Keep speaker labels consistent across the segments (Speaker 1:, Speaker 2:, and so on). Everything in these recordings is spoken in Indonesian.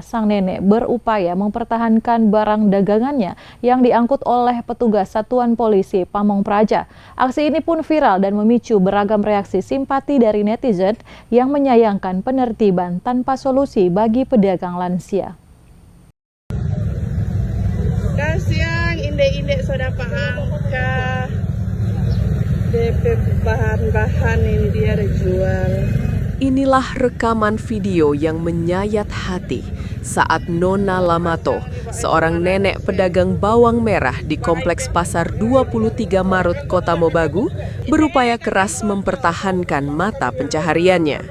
Speaker 1: Sang nenek berupaya mempertahankan barang dagangannya yang diangkut oleh petugas Satuan Polisi Pamong Praja. Aksi ini pun viral dan memicu beragam reaksi simpati dari netizen yang menyayangkan penertiban tanpa solusi bagi pedagang lansia.
Speaker 2: Kasihan indek-indek sudah angka DP bahan-bahan ini dia dijual.
Speaker 3: Inilah rekaman video yang menyayat hati saat Nona Lamato, seorang nenek pedagang bawang merah di Kompleks Pasar 23 Maret, Kota Mobagu, berupaya keras mempertahankan mata pencahariannya.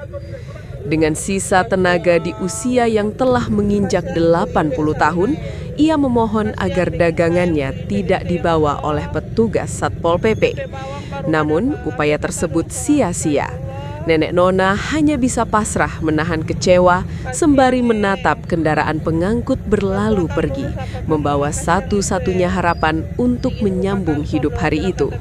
Speaker 3: Dengan sisa tenaga di usia yang telah menginjak 80 tahun, ia memohon agar dagangannya tidak dibawa oleh petugas Satpol PP. Namun, upaya tersebut sia-sia. Nenek Nona hanya bisa pasrah menahan kecewa sembari menatap kendaraan pengangkut berlalu pergi, membawa satu-satunya harapan untuk menyambung hidup hari itu.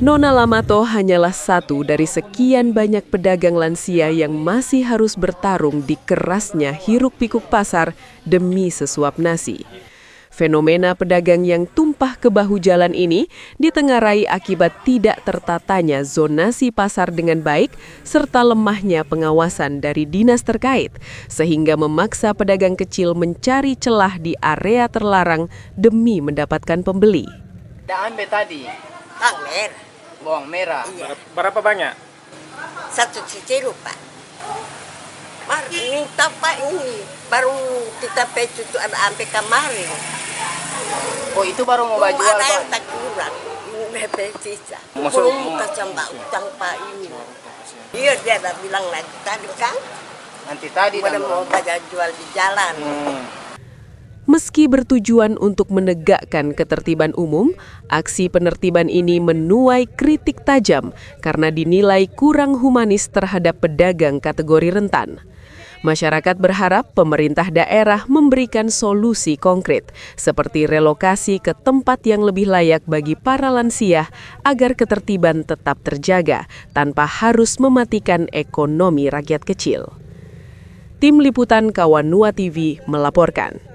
Speaker 3: Nona Lamato hanyalah satu dari sekian banyak pedagang lansia yang masih harus bertarung di kerasnya hiruk-pikuk pasar demi sesuap nasi. Fenomena pedagang yang tumpah ke bahu jalan ini ditengarai akibat tidak tertatanya zonasi pasar dengan baik serta lemahnya pengawasan dari dinas terkait, sehingga memaksa pedagang kecil mencari celah di area terlarang demi mendapatkan pembeli.
Speaker 4: Dah ambil tadi?
Speaker 5: Bawang merah.
Speaker 4: Bawang merah?
Speaker 5: Iya.
Speaker 4: Berapa banyak?
Speaker 5: 1 cicil, Pak. Minta Pak ini, baru kita pecut itu ada sampai kemarin.
Speaker 4: Oh, itu baru mau jual,
Speaker 5: ada
Speaker 4: Pak?
Speaker 5: yang tak kurang, ini sisa.
Speaker 4: Maksud-
Speaker 5: Belum kacang utang Pak ini. Iya, dia ada bilang lagi tadi kan,
Speaker 4: Nanti tadi
Speaker 5: pada mau baca jual di jalan.
Speaker 3: Meski bertujuan untuk menegakkan ketertiban umum, aksi penertiban ini menuai kritik tajam karena dinilai kurang humanis terhadap pedagang kategori rentan. Masyarakat berharap pemerintah daerah memberikan solusi konkret, seperti relokasi ke tempat yang lebih layak bagi para lansia agar ketertiban tetap terjaga tanpa harus mematikan ekonomi rakyat kecil. Tim Liputan Kawanua TV melaporkan.